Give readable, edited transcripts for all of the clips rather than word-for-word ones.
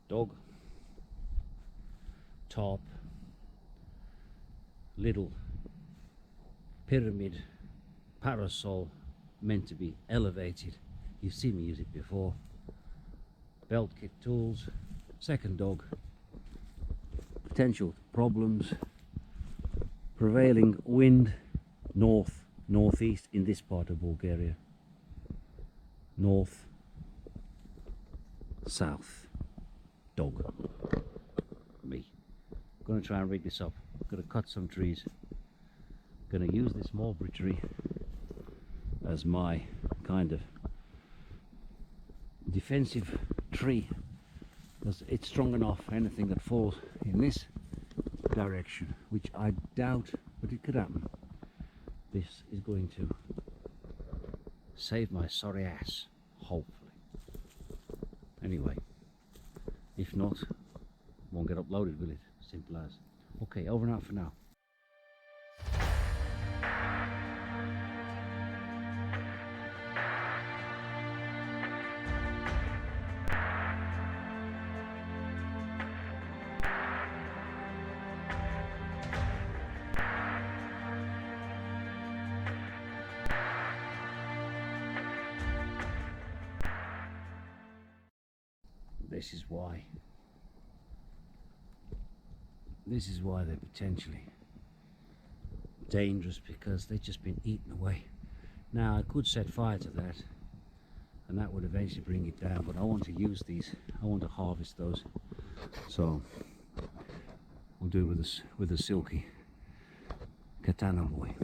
dog, tarp, little pyramid parasol meant to be elevated. You've seen me use it before. Belt kit tools, second dog, potential problems, prevailing wind north northeast in this part of Bulgaria, north south, dog, me. Gonna try and rig this up. Gonna cut some trees, gonna use this mulberry tree as my kind of defensive tree, because it's strong enough for anything that falls in this direction, which I doubt, but it could happen. This is going to save my sorry ass, hopefully. Anyway, if not, won't get uploaded, will it? Simple as. Okay, over and out for now. This is why they're potentially dangerous, because they've just been eaten away. Now I could set fire to that and that would eventually bring it down, but I want to use these, I want to harvest those, so I'll do it with a silky katana boy.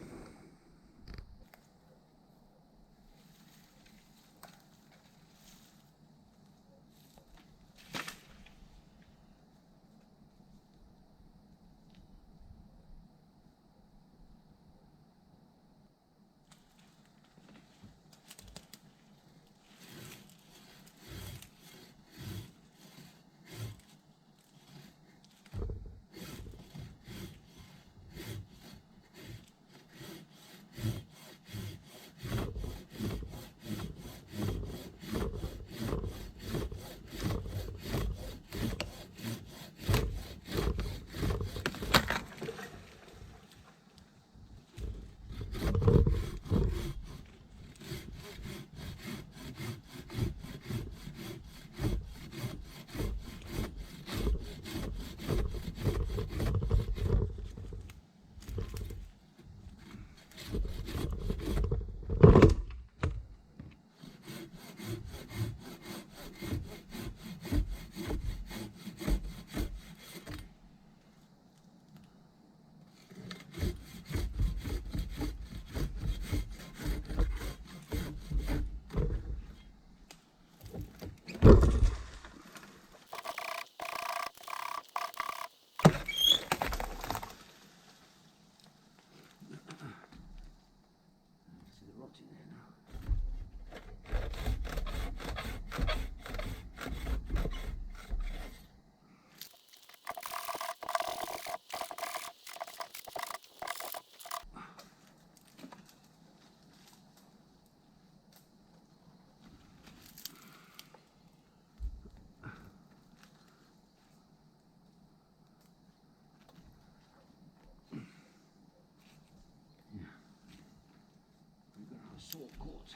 Saw caught.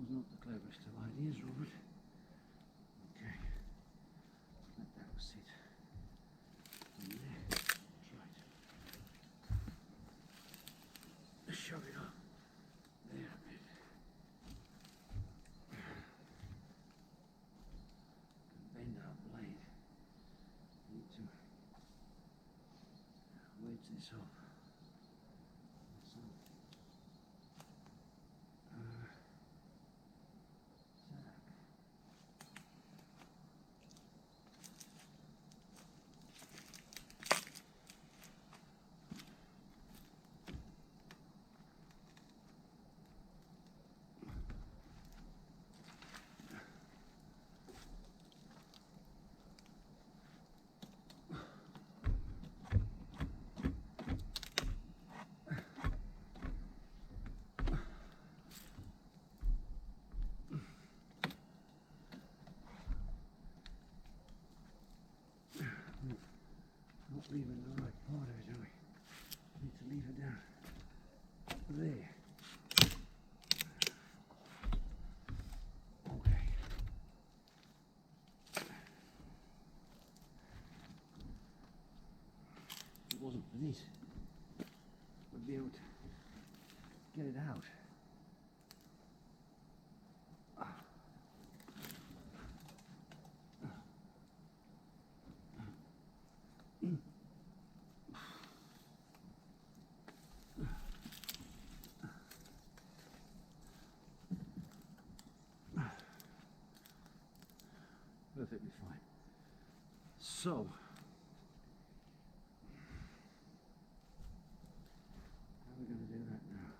Was not the cleverest of ideas, Robert. Okay. Let that sit in there. Try to shove it up there a bit. And bend our blade. Need to wedge this up. the right part of it, don't we? Need to leave it down there. Okay. If it wasn't for this, I'd be able to get it out. Perfectly fine. So, how are we going to do that now?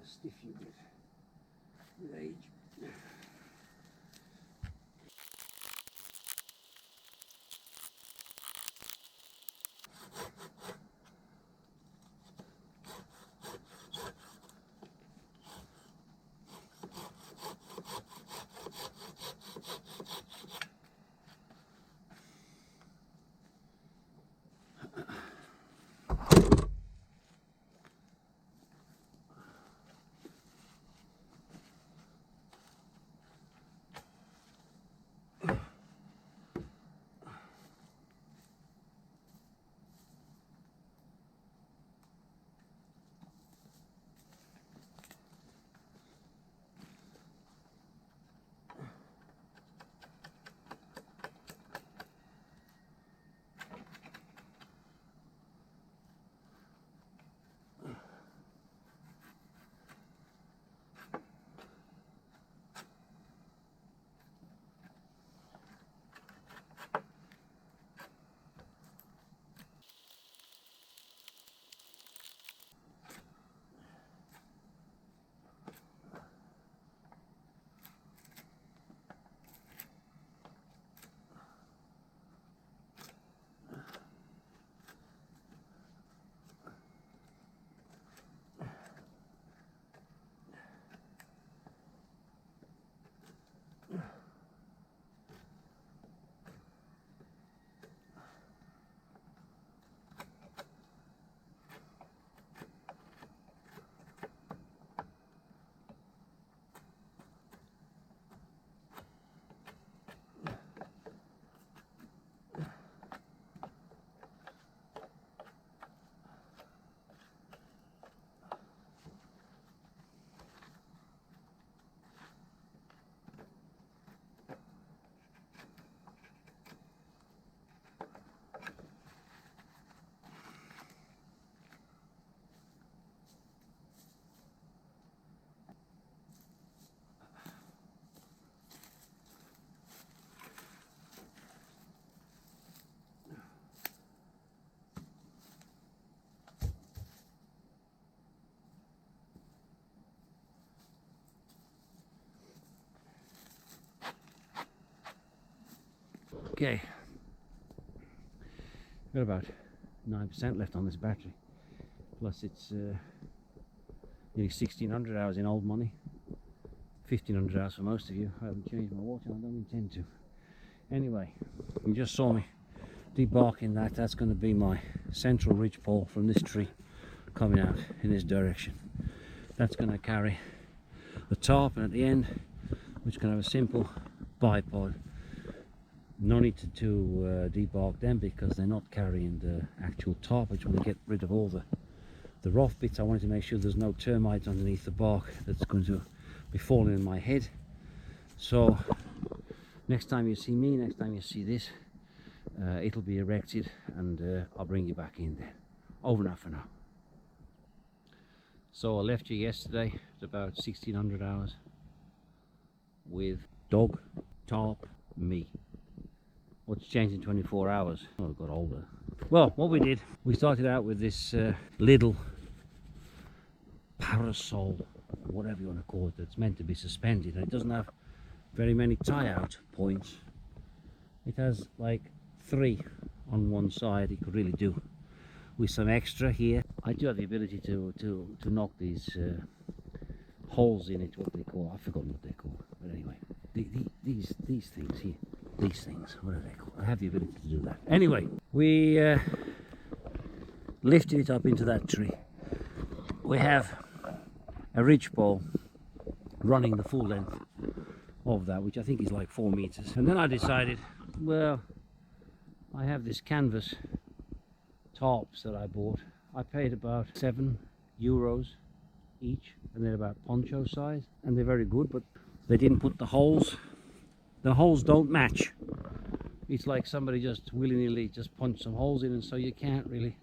stiff you get with age. Okay, got about 9% left on this battery, plus it's nearly 1600 hours in old money, 1500 hours for most of you. I haven't changed my watch and I don't intend to. Anyway, you just saw me debarking that. That's going to be my central ridge pole from this tree coming out in this direction. That's going to carry the tarp, and at the end which can have a simple bipod. No need to debark them because they're not carrying the actual tarp. I just want to get rid of all the rough bits. I wanted to make sure there's no termites underneath the bark that's going to be falling in my head. So next time you see me, next time you see this, it'll be erected, and I'll bring you back in there. Over now for now. So I left you yesterday at about 1600 hours with dog, tarp, me. What's changed in 24 hours? Oh, I got older. Well, what we did, we started out with this LIDL Parasol, whatever you want to call it, that's meant to be suspended. And it doesn't have very many tie-out points. It has like 3 on one side. It could really do with some extra here. I do have the ability to knock these holes in it, what they call, I've forgotten what they're called, but anyway, these things here, these things, what are they called? I have the ability to do that. Anyway, we lifted it up into that tree. We have a ridgepole running the full length of that, which I think is like 4 meters. And then I decided, well, I have this canvas tarps that I bought. I paid about €7 each, and they're about poncho size, and they're very good, but they didn't put the holes. The holes don't match. It's like somebody just willy-nilly just punched some holes in, and so you can't really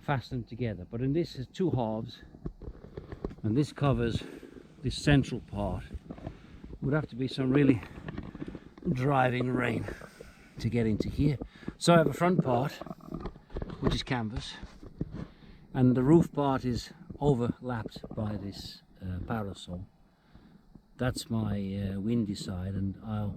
fasten them together. But in this is 2 halves, and this covers this central part. Would have to be some really driving rain to get into here. So I have a front part which is canvas, and the roof part is overlapped by this Parasol. That's my windy side, and I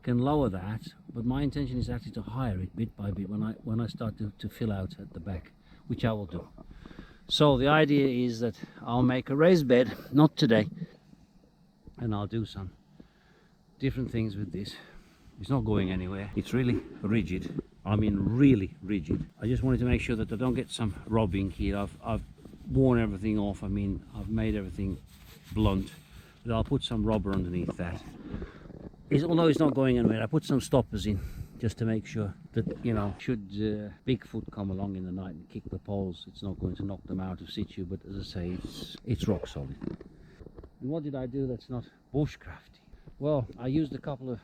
can lower that, but my intention is actually to higher it bit by bit when I start to fill out at the back, which I will do. So the idea is that I'll make a raised bed, not today, and I'll do some different things with this. It's not going anywhere. It's really rigid. I mean really rigid. I just wanted to make sure that I don't get some robbing here. I've worn everything off. I mean, I've made everything blunt, but I'll put some rubber underneath that. Although it's not going anywhere, I put some stoppers in just to make sure that, you know, should Bigfoot come along in the night and kick the poles, it's not going to knock them out of situ. But as I say, it's rock solid. And what did I do that's not bushcrafty? Well, I used a couple of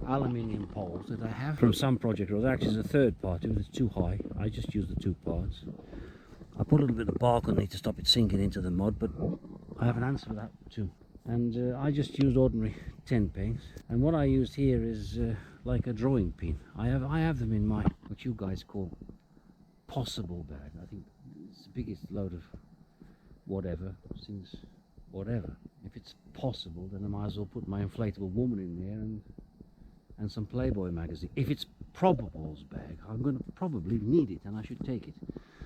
aluminium poles that I have from some project, or actually it's a third part. It was too high. I just used the 2 parts. I put a little bit of bark on it to stop it sinking into the mud, but I have an answer for that too. And I just used ordinary 10 pegs, and what I used here is like a drawing pin. I have them in my, what you guys call, possible bag. I think it's the biggest load of whatever, since whatever. If it's possible, then I might as well put my inflatable woman in there and some Playboy magazine. If it's probable's bag, I'm going to probably need it, and I should take it.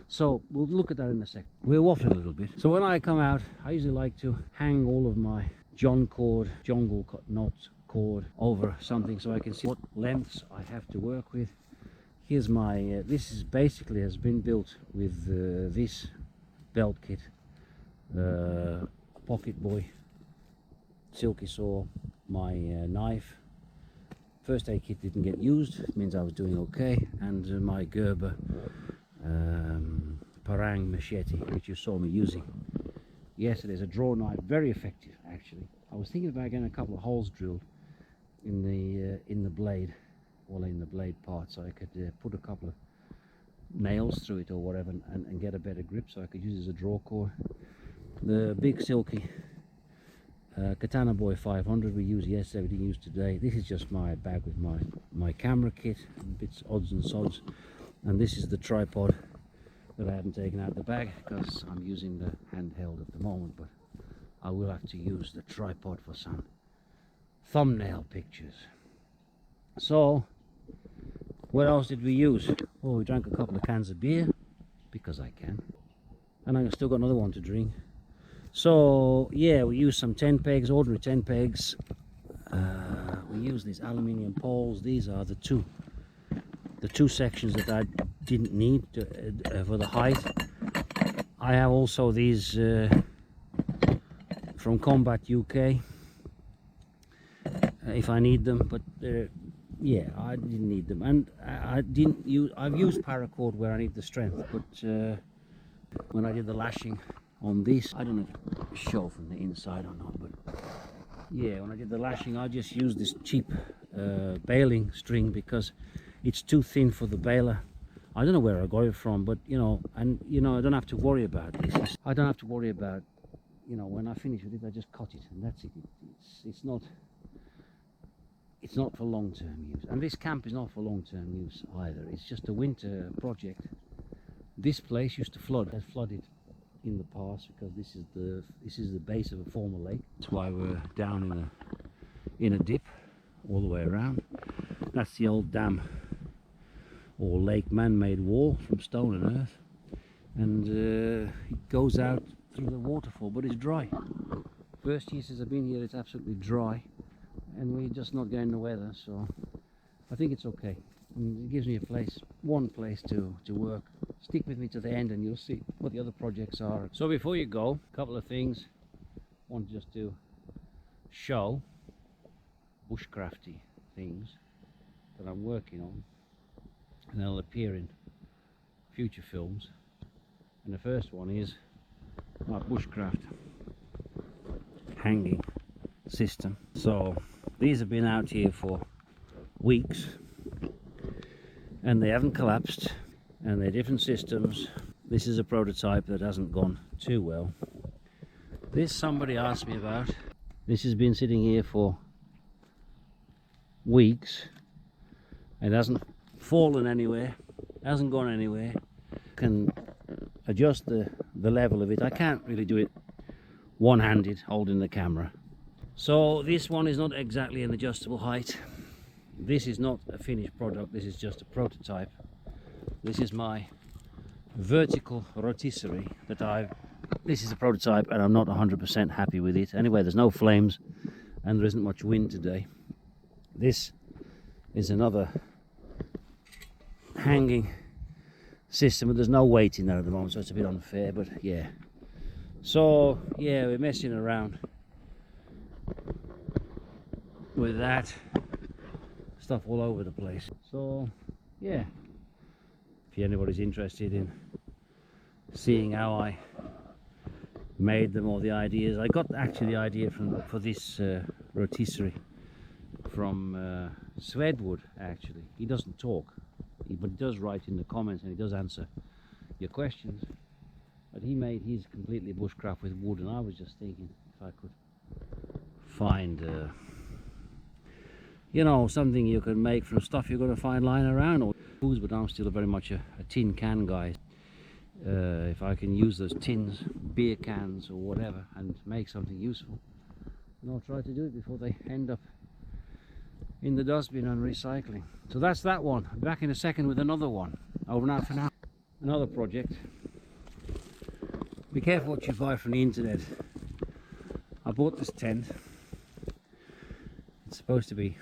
So we'll look at that in a sec. We're waffling a little bit. So when I come out, I usually like to hang all of my jungle knot cord over something so I can see what lengths I have to work with. Here's my, this is basically has been built with this belt kit, pocket boy, silky saw, my knife. First aid kit didn't get used, it means I was doing okay, and my Gerber parang machete, which you saw me using yesterday. It's a draw knife, very effective actually. I was thinking about getting a couple of holes drilled in the blade, well, in the blade part, so I could put a couple of nails through it or whatever, and get a better grip, so I could use it as a draw cord. The big silky Katana Boy 500 we used yesterday, we didn't use today. This is just my bag with my camera kit and bits, odds and sods. And this is the tripod that I haven't taken out of the bag because I'm using the handheld at the moment, but I will have to use the tripod for some thumbnail pictures. So what else did we use? Well, we drank a couple of cans of beer because I can, and I've still got another one to drink. So yeah, we used some 10 pegs, ordinary 10 pegs. We used these aluminium poles. These are the two sections that I didn't need for the height. I have also these from Combat UK if I need them, but yeah, I didn't need them, and I've used paracord where I need the strength, but when I did the lashing on this, I don't know if it show from the inside or not, but yeah, when I did the lashing I just used this cheap baling string because it's too thin for the baler. I don't know where I got it from, but you know, and you know, I don't have to worry about this. I don't have to worry about, you know, when I finish with it I just cut it and that's it. It's not for long-term use, and this camp is not for long-term use either. It's just a winter project. This place used to flood. It flooded in the past because this is the base of a former lake. That's why we're down in a dip all the way around. That's the old dam or lake man-made wall from stone and earth, and it goes out through the waterfall, but it's dry. First year since I've been here it's absolutely dry, and we're just not getting the weather, so I think it's okay. And it gives me one place to work. Stick with me to the end and you'll see what the other projects are. So before you go, a couple of things I want just to show, bushcrafty things that I'm working on, and they'll appear in future films. And the first one is my bushcraft hanging system. So these have been out here for weeks and they haven't collapsed, and they're different systems. This is a prototype that hasn't gone too well. This somebody asked me about. This has been sitting here for weeks. It hasn't fallen anywhere, hasn't gone anywhere. Can adjust the level of it. I can't really do it one-handed holding the camera. So this one is not exactly an adjustable height. This is not a finished product, this is just a prototype. This is my vertical rotisserie that this is a prototype and I'm not 100% happy with it. Anyway, there's no flames and there isn't much wind today. This is another hanging system, but there's no weight in there at the moment, so it's a bit unfair, but yeah. So yeah, we're messing around with that stuff all over the place. So yeah, if anybody's interested in seeing how I made them or the ideas, I got actually the idea for this rotisserie from Swedwood. Actually, he doesn't talk, but he does write in the comments and he does answer your questions. But he made his completely bushcraft with wood, and I was just thinking if I could find you know, something you can make from stuff you're going to find lying around, or but I'm still very much a tin can guy. If I can use those tins, beer cans or whatever, and make something useful, and I'll try to do it before they end up in the dustbin and recycling. So that's that one. I'll be back in a second with another one. Over and out for now. Another project. Be careful what you buy from the internet. I bought this tent. It's supposed to be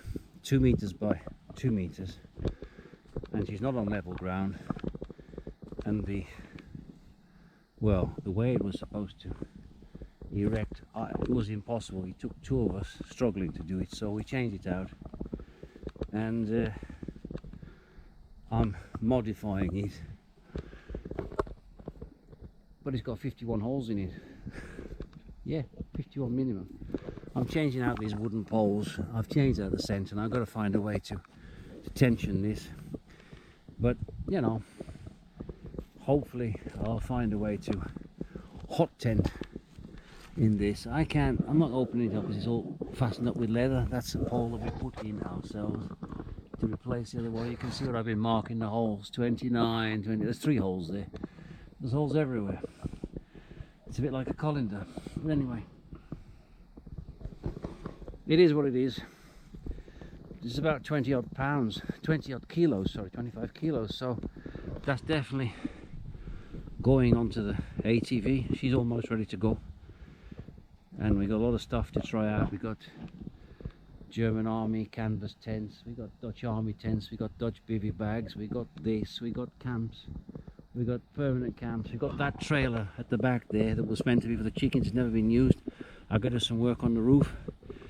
2 meters by 2 meters, and she's not on level ground, and the way it was supposed to erect, it was impossible. It took two of us struggling to do it, so we changed it out, and I'm modifying it, but it's got 51 holes in it. Yeah, 51 minimum. I'm changing out these wooden poles. I've changed out the centre, and I've got to find a way to tension this. But you know, hopefully I'll find a way to hot tent in this. I'm not opening it up because it's all fastened up with leather. That's a pole that we put in ourselves to replace the other one. You can see what I've been marking the holes. 29, 20. There's 3 holes there. There's holes everywhere. It's a bit like a colander. But anyway, it is what it is. It's about 20 odd pounds, 20 odd kilos, sorry, 25 kilos. So that's definitely going onto the ATV. She's almost ready to go. And we got a lot of stuff to try out. We got German Army canvas tents, we got Dutch Army tents, we got Dutch bivvy bags, we got this, we got camps, we got permanent camps, we got that trailer at the back there that was meant to be for the chickens. It's never been used. I got us some work on the roof.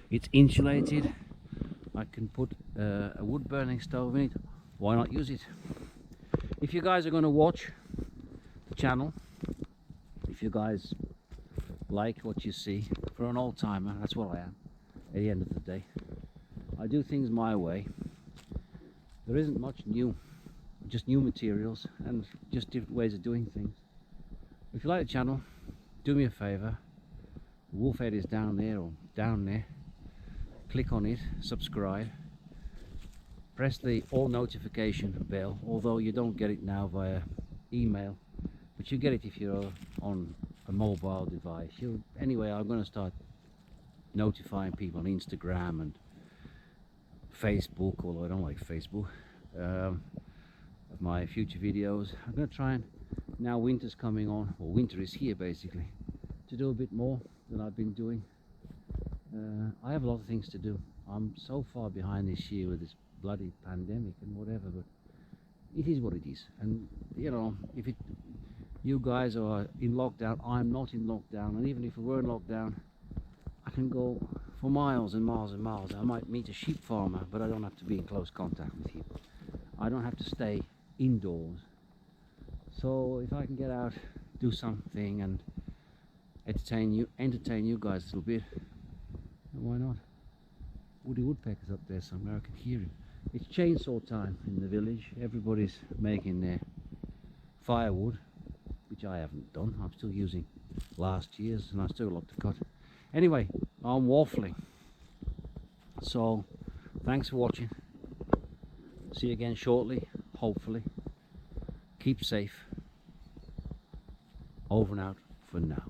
It's insulated. I can put a wood burning stove in it. Why not use it? If you guys are going to watch the channel, if you guys like what you see, for an old timer, that's what I am at the end of the day. I do things my way. There isn't much new, just new materials and just different ways of doing things. If you like the channel, do me a favor. Wolf head is down there or down there. Click on it, subscribe, press the all notification bell, although you don't get it now via email, but you get it if you're on a mobile device. Anyway, I'm going to start notifying people on Instagram and Facebook, although I don't like Facebook, of my future videos. I'm going to try and, now winter's coming on, or winter is here basically, to do a bit more than I've been doing. I have a lot of things to do. I'm so far behind this year with this bloody pandemic and whatever, but it is what it is. And you know, if you guys are in lockdown, I'm not in lockdown, and even if we were in lockdown, I can go for miles and miles and miles. I might meet a sheep farmer, but I don't have to be in close contact with him. I don't have to stay indoors. So if I can get out, do something and entertain you guys a little bit, why not? Woody woodpeckers up there somewhere, I can hear him. It's chainsaw time in the village. Everybody's making their firewood, which I haven't done. I'm still using last year's and I still got a lot to cut. Anyway, I'm waffling. So thanks for watching. See you again shortly, hopefully. Keep safe. Over and out for now.